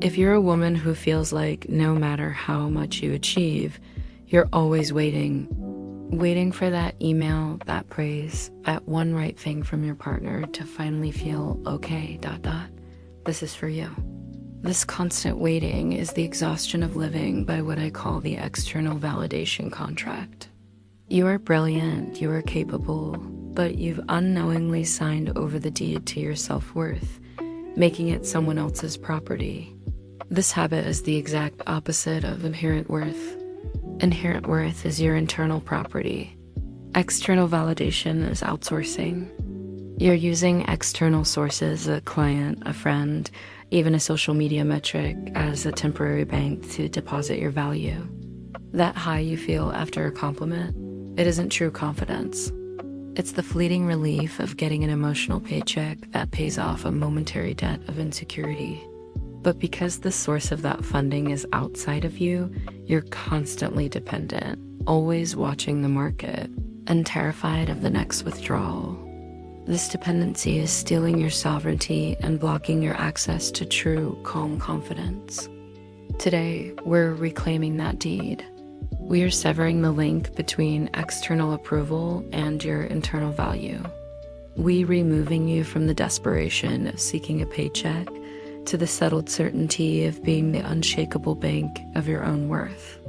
If you're a woman who feels like no matter how much you achieve, you're always waiting for that email, that praise, that one right thing from your partner to finally feel okay, this is for you. This constant waiting is the exhaustion of living by what I call the external validation contract. You are brilliant, you are capable, but you've unknowingly signed over the deed to your self-worth, making it someone else's property. This habit is the exact opposite of inherent worth. Inherent worth is your internal property. External validation is outsourcing. You're using external sources, a client, a friend, even a social media metric, as a temporary bank to deposit your value. That high you feel after a compliment, it isn't true confidence. It's the fleeting relief of getting an emotional paycheck that pays off a momentary debt of insecurity. But because the source of that funding is outside of you, you're constantly dependent, always watching the market, and terrified of the next withdrawal. This dependency is stealing your sovereignty and blocking your access to true, calm confidence. Today, we're reclaiming that deed. We are severing the link between external approval and your internal value. We removing you from the desperation of seeking a paycheck to the settled certainty of being the unshakable bank of your own worth.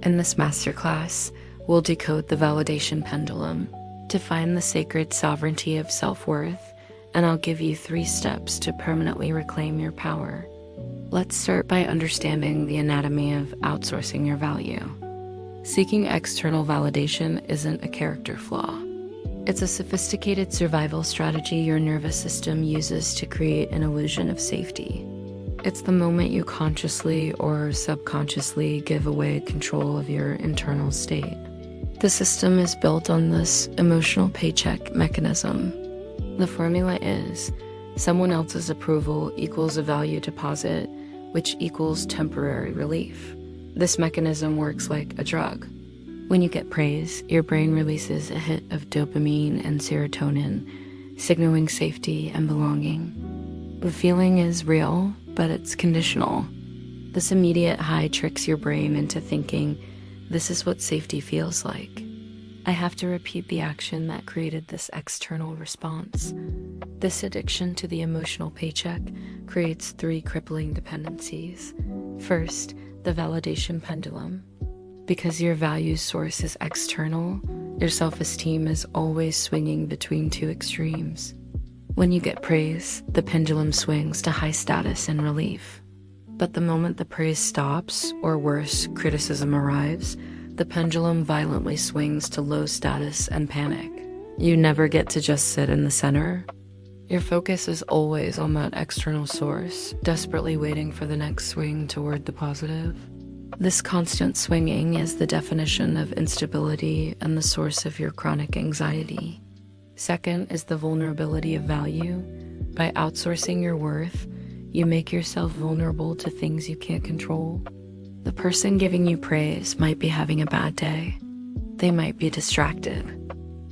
In this masterclass, we'll decode the validation pendulum, define the sacred sovereignty of self-worth, and I'll give you 3 steps to permanently reclaim your power. Let's start by understanding the anatomy of outsourcing your value. Seeking external validation isn't a character flaw. It's a sophisticated survival strategy your nervous system uses to create an illusion of safety. It's the moment you consciously or subconsciously give away control of your internal state. The system is built on this emotional paycheck mechanism. The formula is someone else's approval equals a value deposit, which equals temporary relief. This mechanism works like a drug. When you get praise, your brain releases a hit of dopamine and serotonin, signaling safety and belonging. The feeling is real, but it's conditional. This immediate high tricks your brain into thinking, this is what safety feels like. I have to repeat the action that created this external response. This addiction to the emotional paycheck creates 3 crippling dependencies. First, the validation pendulum. Because your value source is external, your self-esteem is always swinging between 2 extremes. When you get praise, the pendulum swings to high status and relief. But the moment the praise stops, or worse, criticism arrives, the pendulum violently swings to low status and panic. You never get to just sit in the center. Your focus is always on that external source, desperately waiting for the next swing toward the positive. This constant swinging is the definition of instability and the source of your chronic anxiety. Second is the vulnerability of value. By outsourcing your worth, you make yourself vulnerable to things you can't control. The person giving you praise might be having a bad day. They might be distracted.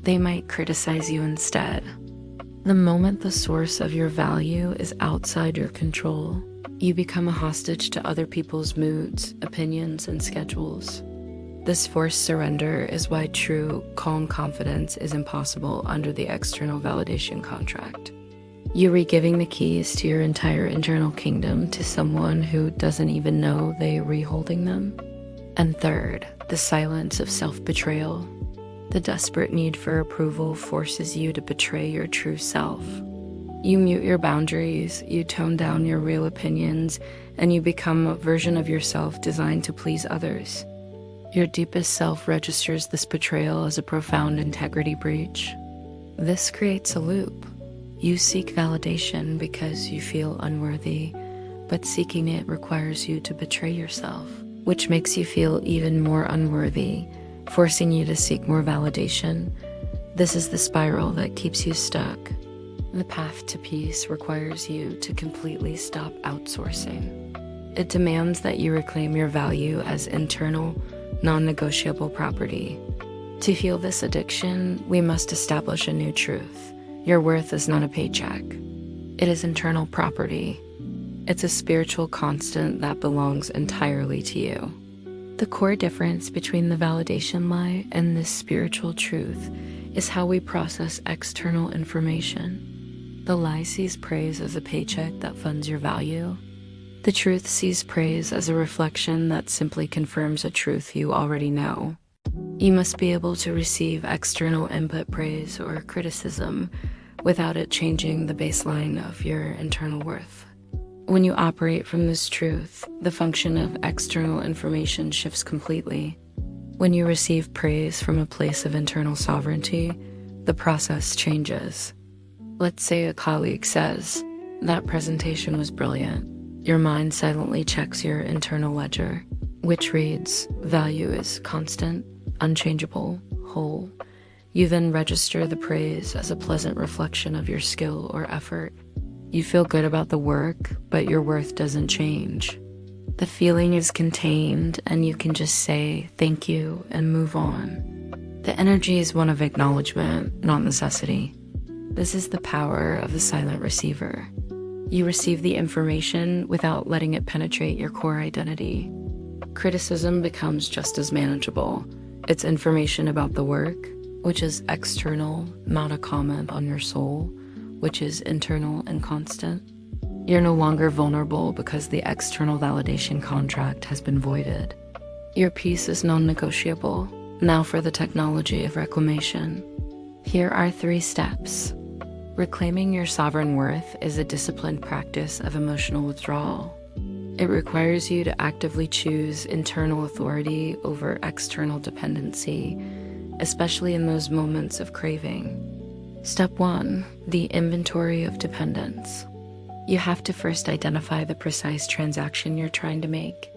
They might criticize you instead. The moment the source of your value is outside your control, you become a hostage to other people's moods, opinions, and schedules. This forced surrender is why true, calm confidence is impossible under the external validation contract. You're re-giving the keys to your entire internal kingdom to someone who doesn't even know they're re-holding them. And third, the silence of self-betrayal. The desperate need for approval forces you to betray your true self. You mute your boundaries, you tone down your real opinions, and you become a version of yourself designed to please others. Your deepest self registers this betrayal as a profound integrity breach. This creates a loop. You seek validation because you feel unworthy, but seeking it requires you to betray yourself, which makes you feel even more unworthy, forcing you to seek more validation. This is the spiral that keeps you stuck. The path to peace requires you to completely stop outsourcing. It demands that you reclaim your value as internal, non-negotiable property. To heal this addiction, we must establish a new truth. Your worth is not a paycheck. It is internal property. It's a spiritual constant that belongs entirely to you. The core difference between the validation lie and this spiritual truth is how we process external information. The lie sees praise as a paycheck that funds your value. The truth sees praise as a reflection that simply confirms a truth you already know. You must be able to receive external input, praise, or criticism without it changing the baseline of your internal worth. When you operate from this truth, the function of external information shifts completely. When you receive praise from a place of internal sovereignty, the process changes. Let's say a colleague says, "That presentation was brilliant." Your mind silently checks your internal ledger, which reads, "Value is constant, unchangeable, whole." You then register the praise as a pleasant reflection of your skill or effort. You feel good about the work, but your worth doesn't change. The feeling is contained, and you can just say thank you and move on. The energy is one of acknowledgement, not necessity. This is the power of the silent receiver. You receive the information without letting it penetrate your core identity. Criticism becomes just as manageable. It's information about the work, which is external, not a comment on your soul, which is internal and constant. You're no longer vulnerable because the external validation contract has been voided. Your peace is non-negotiable. Now for the technology of reclamation. Here are 3 steps. Reclaiming your sovereign worth is a disciplined practice of emotional withdrawal. It requires you to actively choose internal authority over external dependency, especially in those moments of craving. Step 1, the inventory of dependence. You have to first identify the precise transaction you're trying to make.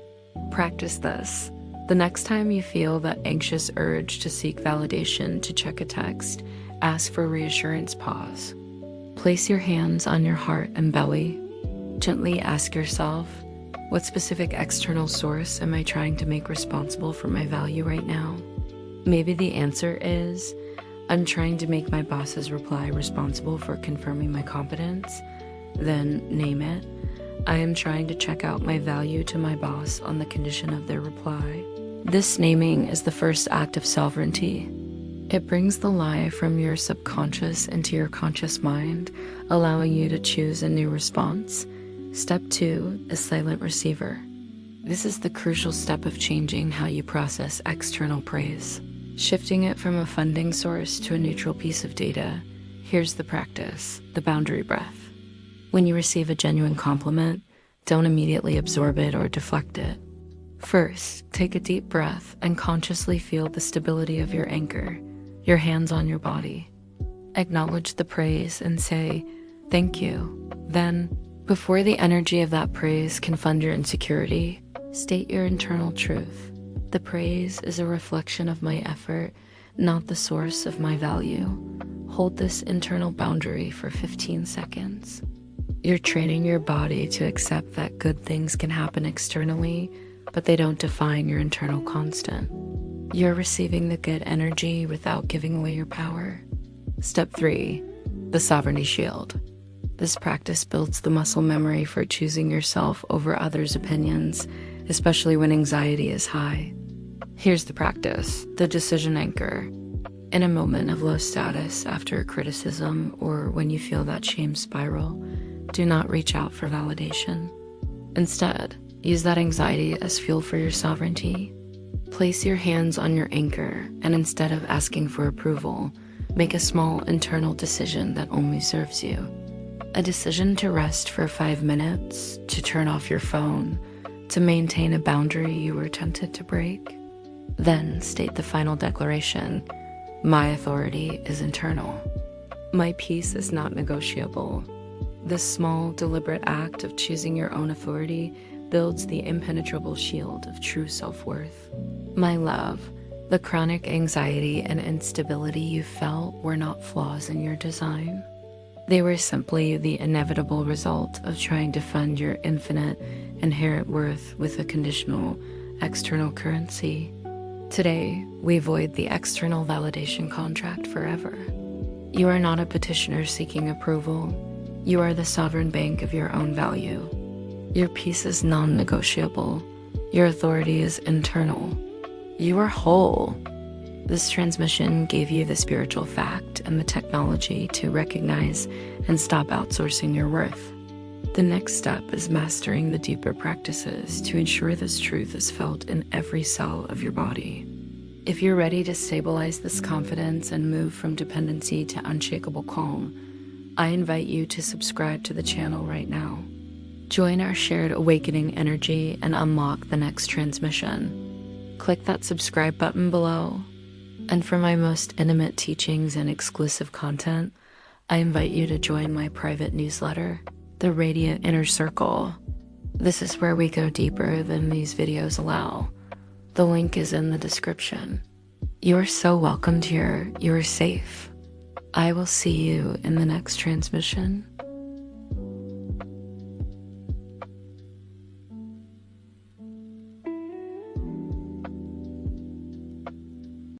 Practice this. The next time you feel that anxious urge to seek validation to check a text, ask for reassurance, pause. Place your hands on your heart and belly. Gently ask yourself, what specific external source am I trying to make responsible for my value right now? Maybe the answer is, I'm trying to make my boss's reply responsible for confirming my competence. Then name it. I am trying to check out my value to my boss on the condition of their reply. This naming is the first act of sovereignty. It brings the lie from your subconscious into your conscious mind, allowing you to choose a new response. Step 2 is silent receiver. This is the crucial step of changing how you process external praise. Shifting it from a funding source to a neutral piece of data. Here's the practice, the boundary breath. When you receive a genuine compliment, don't immediately absorb it or deflect it. First, take a deep breath and consciously feel the stability of your anchor, your hands on your body. Acknowledge the praise and say, thank you. Then, before the energy of that praise can fund your insecurity, state your internal truth. The praise is a reflection of my effort, not the source of my value. Hold this internal boundary for 15 seconds. You're training your body to accept that good things can happen externally, but they don't define your internal constant. You're receiving the good energy without giving away your power. Step 3, the sovereignty shield. This practice builds the muscle memory for choosing yourself over others' opinions, especially when anxiety is high. Here's the practice, the decision anchor. In a moment of low status after a criticism or when you feel that shame spiral, do not reach out for validation. Instead, use that anxiety as fuel for your sovereignty. Place your hands on your anchor, and instead of asking for approval, make a small internal decision that only serves you. A decision to rest for 5 minutes, to turn off your phone, to maintain a boundary you were tempted to break. Then state the final declaration, my authority is internal. My peace is not negotiable. This small, deliberate act of choosing your own authority builds the impenetrable shield of true self-worth. My love, the chronic anxiety and instability you felt were not flaws in your design. They were simply the inevitable result of trying to fund your infinite, inherent worth with a conditional, external currency. Today, we void the external validation contract forever. You are not a petitioner seeking approval. You are the sovereign bank of your own value. Your peace is non-negotiable. Your authority is internal. You are whole. This transmission gave you the spiritual fact and the technology to recognize and stop outsourcing your worth. The next step is mastering the deeper practices to ensure this truth is felt in every cell of your body. If you're ready to stabilize this confidence and move from dependency to unshakable calm, I invite you to subscribe to the channel right now. Join our shared awakening energy and unlock the next transmission. Click that subscribe button below. And for my most intimate teachings and exclusive content, I invite you to join my private newsletter, The Radiant Inner Circle. This is where we go deeper than these videos allow. The link is in the description. You are so welcomed here. You are safe. I will see you in the next transmission.